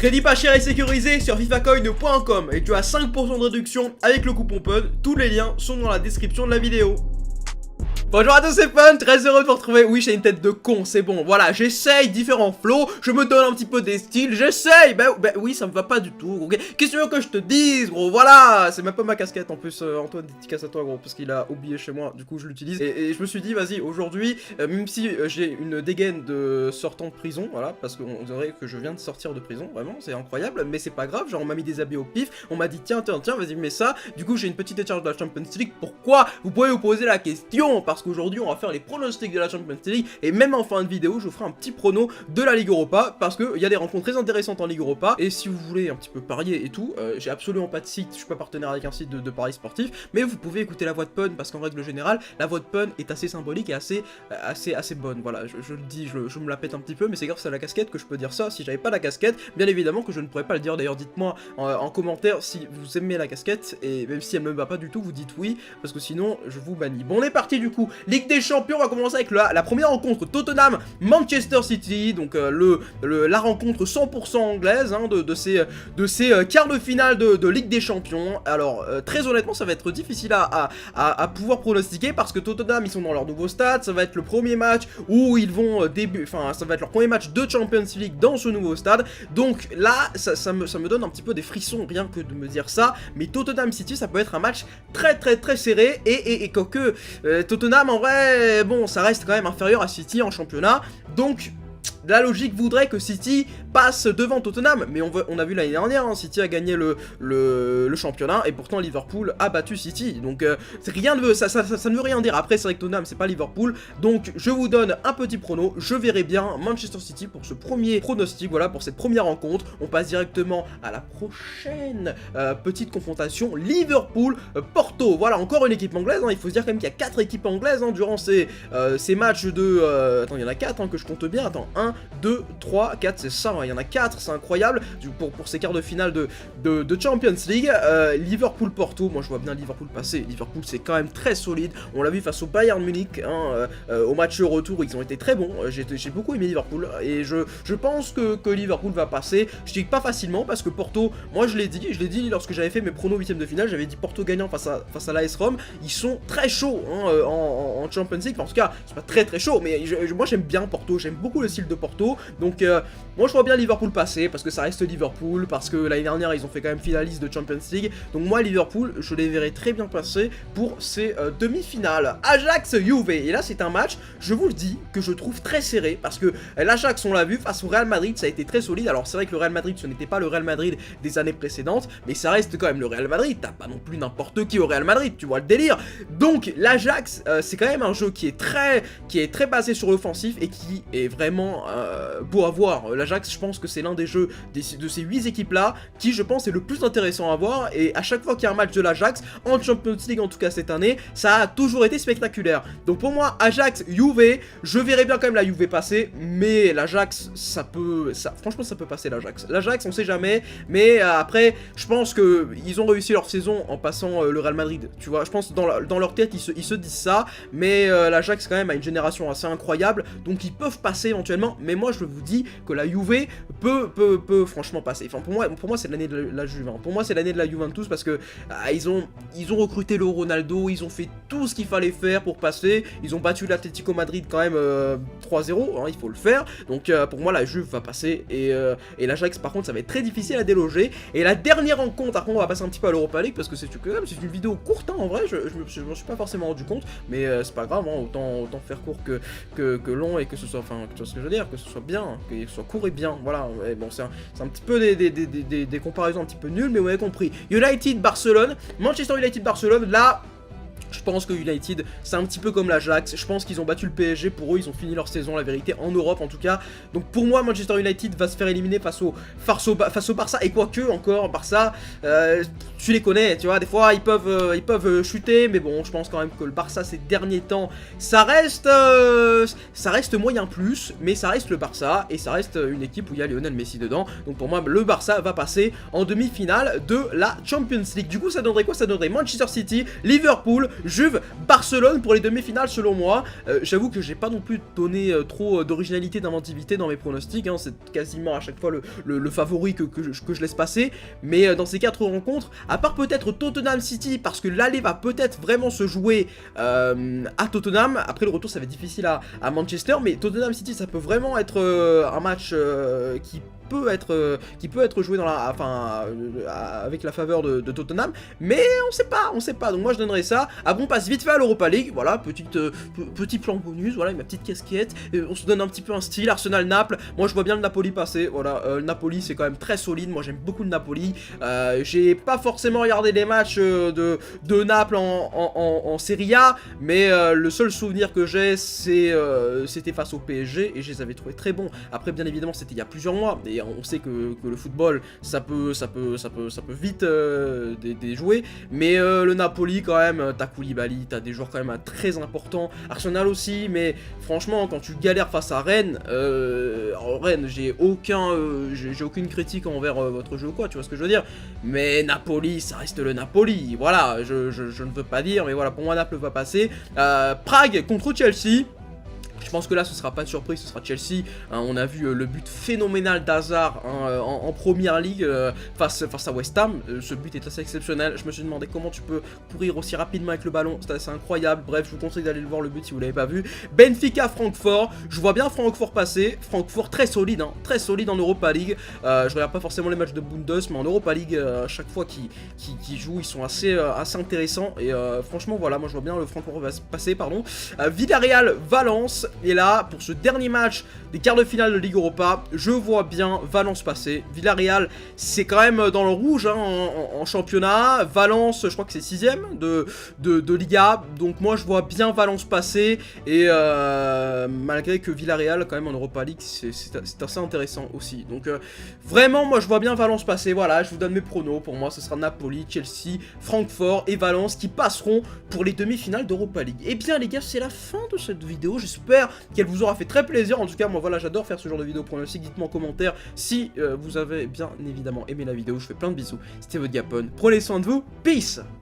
Crédit pas cher et sécurisé sur fifacoin.com et tu as 5% de réduction avec le coupon PUN. Tous les liens sont dans la description de la vidéo. Bonjour à tous, c'est Fun, très heureux de vous retrouver. Oui, j'ai une tête de con, c'est bon, voilà, j'essaye différents flows, je me donne un petit peu des styles, j'essaye. Ben oui, ça me va pas du tout, ok. Qu'est-ce que tu veux que je te dise, gros, voilà. C'est même pas ma casquette en plus, Antoine, dédicace à toi, gros, parce qu'il a oublié chez moi, du coup je l'utilise. Et je me suis dit, vas-y, aujourd'hui, même si j'ai une dégaine de sortant de prison, voilà, parce qu'on dirait que je viens de sortir de prison, vraiment, c'est incroyable, mais c'est pas grave, genre on m'a mis des habits au pif, on m'a dit, tiens, vas-y, mets ça. Du coup, j'ai une petite décharge de la Champions League, pourquoi? Vous pouvez vous poser la question, parce qu'aujourd'hui on va faire les pronostics de la Champions League et même en fin de vidéo je vous ferai un petit prono de la Ligue Europa parce qu'il y a des rencontres très intéressantes en Ligue Europa. Et si vous voulez un petit peu parier et tout, j'ai absolument pas de site, je suis pas partenaire avec un site de paris sportif, mais vous pouvez écouter la voix de Pun parce qu'en règle générale la voix de Pun est assez symbolique et assez bonne. Voilà, je le dis, je me la pète un petit peu, mais c'est grâce à la casquette que je peux dire ça. Si j'avais pas la casquette, bien évidemment que je ne pourrais pas le dire. D'ailleurs dites-moi en commentaire si vous aimez la casquette, et même si elle me va pas du tout, vous dites oui, parce que sinon je vous bannis. Bon, on est parti du coup, Ligue des Champions. On va commencer avec la première rencontre, Tottenham-Manchester City, donc la rencontre 100% anglaise hein, de ces quarts de finale de Ligue des Champions. Alors très honnêtement ça va être difficile à pouvoir pronostiquer parce que Tottenham ils sont dans leur nouveau stade, ça va être le premier match où ils vont ça va être leur premier match de Champions League dans ce nouveau stade, donc là ça me donne un petit peu des frissons rien que de me dire ça, mais Tottenham City ça peut être un match très serré et quoique Tottenham en vrai bon, ça reste quand même inférieur à City en championnat, donc la logique voudrait que City passe devant Tottenham, mais on a vu l'année dernière, hein, City a gagné le championnat, et pourtant Liverpool a battu City, donc rien de, ça ne veut rien dire. Après c'est vrai que Tottenham c'est pas Liverpool, donc je vous donne un petit prono, je verrai bien Manchester City pour ce premier pronostic, voilà pour cette première rencontre. On passe directement à la prochaine petite confrontation, Liverpool-Porto, voilà encore une équipe anglaise, hein. Il faut se dire quand même qu'il y a 4 équipes anglaises hein, durant ces matchs de... attends, il y en a 4 hein, que je compte bien, attends, 1, 2, 3, 4, c'est ça, il y en a 4, c'est incroyable, pour ces quarts de finale de Champions League. Liverpool-Porto, moi je vois bien Liverpool passer. Liverpool c'est quand même très solide, on l'a vu face au Bayern Munich, hein, au match retour, ils ont été très bons, j'ai beaucoup aimé Liverpool, et je pense que Liverpool va passer. Je dis pas facilement, parce que Porto, moi je l'ai dit lorsque j'avais fait mes pronos 8ème de finale, j'avais dit Porto gagnant face à l'AS Rome, ils sont très chauds hein, en Champions League, enfin, en tout cas, c'est pas très chaud, mais moi j'aime bien Porto, j'aime beaucoup le style de Porto, donc moi je vois bien Liverpool passer, parce que ça reste Liverpool, parce que l'année dernière ils ont fait quand même finaliste de Champions League, donc moi Liverpool, je les verrai très bien passer pour ces demi-finales. Ajax-Juve, et là c'est un match, je vous le dis, que je trouve très serré, parce que l'Ajax on l'a vu, face au Real Madrid ça a été très solide. Alors c'est vrai que le Real Madrid ce n'était pas le Real Madrid des années précédentes, mais ça reste quand même le Real Madrid, t'as pas non plus n'importe qui au Real Madrid, tu vois le délire. Donc l'Ajax c'est quand même un jeu qui est très basé sur l'offensif et qui est vraiment beau à voir. L'Ajax, je pense que c'est l'un des jeux de ces 8 équipes là qui je pense est le plus intéressant à voir, et à chaque fois qu'il y a un match de l'Ajax en Champions League, en tout cas cette année, ça a toujours été spectaculaire. Donc pour moi Ajax Juve, je verrai bien quand même la Juve passer, mais l'Ajax franchement ça peut passer. L'Ajax on sait jamais, mais après je pense que ils ont réussi leur saison en passant le Real Madrid, tu vois, je pense dans leur tête ils se disent ça, mais l'Ajax quand même a une génération assez incroyable, donc ils peuvent passer éventuellement, mais moi je vous dis que la Juve peut franchement passer. Enfin pour moi c'est l'année de la Juve, hein. Pour moi c'est l'année de la Juventus, parce que ils ont recruté le Ronaldo, ils ont fait tout ce qu'il fallait faire pour passer, ils ont battu l'Atlético Madrid quand même 3-0, hein, il faut le faire, donc pour moi la Juve va passer, et l'Ajax par contre ça va être très difficile à déloger. Et la dernière rencontre, après on va passer un petit peu à l'Europa League, parce que c'est une vidéo courte hein, en vrai, je m'en suis pas forcément rendu compte, mais c'est pas grave, hein, autant faire court que long, et que ce soit, enfin tu vois ce que je veux dire, que ce soit bien, que ce soit court et bien, voilà. Et bon c'est un petit peu des comparaisons un petit peu nulles, mais vous avez compris. United-Barcelone, Manchester United-Barcelone, là je pense que United, c'est un petit peu comme l'Ajax. Je pense qu'ils ont battu le PSG. Pour eux, ils ont fini leur saison, la vérité, en Europe en tout cas. Donc pour moi, Manchester United va se faire éliminer face au Barça. Et quoique, encore, Barça, tu les connais, tu vois. Des fois, ils peuvent chuter. Mais bon, je pense quand même que le Barça, ces derniers temps, ça reste moyen plus. Mais ça reste le Barça. Et ça reste une équipe où il y a Lionel Messi dedans. Donc pour moi, le Barça va passer en demi-finale de la Champions League. Du coup, ça donnerait quoi? Ça donnerait Manchester City, Liverpool, Juve, Barcelone pour les demi-finales selon moi. J'avoue que j'ai pas non plus donné trop d'originalité, d'inventivité dans mes pronostics, hein. C'est quasiment à chaque fois le favori que je laisse passer. Mais dans ces 4 rencontres, à part peut-être Tottenham City, parce que l'aller va peut-être vraiment se jouer à Tottenham. Après le retour ça va être difficile à Manchester, mais Tottenham City ça peut vraiment être un match qui peut être joué dans avec la faveur de Tottenham, mais on sait pas, donc moi je donnerais ça. Ah bon, on passe vite fait à l'Europa League, voilà, petit plan bonus, voilà, ma petite casquette, on se donne un petit peu un style, Arsenal-Naples, moi je vois bien le Napoli passer, voilà, le Napoli c'est quand même très solide, moi j'aime beaucoup le Napoli, j'ai pas forcément regardé les matchs de Naples en Serie A, mais le seul souvenir que j'ai c'était face au PSG, et je les avais trouvés très bons. Après bien évidemment c'était il y a plusieurs mois, et on sait que le football ça peut vite déjouer, mais le Napoli quand même, t'as Koulibaly, t'as des joueurs quand même très importants, Arsenal aussi, mais franchement quand tu galères face à Rennes, Rennes j'ai aucune critique envers votre jeu ou quoi, tu vois ce que je veux dire, mais Napoli ça reste le Napoli, voilà, je ne veux pas dire, mais voilà, pour moi Naples va passer. Prague contre Chelsea. Je pense que là ce sera pas de surprise, ce sera Chelsea, hein, on a vu le but phénoménal d'Hazard hein, en première ligue face à West Ham, ce but est assez exceptionnel, je me suis demandé comment tu peux courir aussi rapidement avec le ballon, c'est assez incroyable, bref je vous conseille d'aller le voir le but si vous l'avez pas vu. Benfica Francfort, je vois bien Francfort passer, Francfort très solide en Europa League, je regarde pas forcément les matchs de Bundes, mais en Europa League chaque fois qu'ils jouent ils sont assez intéressants, et franchement voilà, moi je vois bien le Francfort passer, pardon. Villarreal Valence. Et là, pour ce dernier match des quarts de finale de Ligue Europa, je vois bien Valence passer. Villarreal, c'est quand même dans le rouge hein, en championnat. Valence, je crois que c'est 6ème de Liga. Donc moi, je vois bien Valence passer. Et malgré que Villarreal, quand même, en Europa League, c'est assez intéressant aussi. Donc vraiment, moi, je vois bien Valence passer. Voilà, je vous donne mes pronos. Pour moi, ce sera Napoli, Chelsea, Francfort et Valence qui passeront pour les demi-finales d'Europa League. Et bien, les gars, c'est la fin de cette vidéo. J'espère qu'elle vous aura fait très plaisir. En tout cas moi voilà, j'adore faire ce genre de vidéo pronostic. Dites-moi en commentaire si vous avez bien évidemment aimé la vidéo. Je fais plein de bisous, c'était votre Gapon, prenez soin de vous, peace.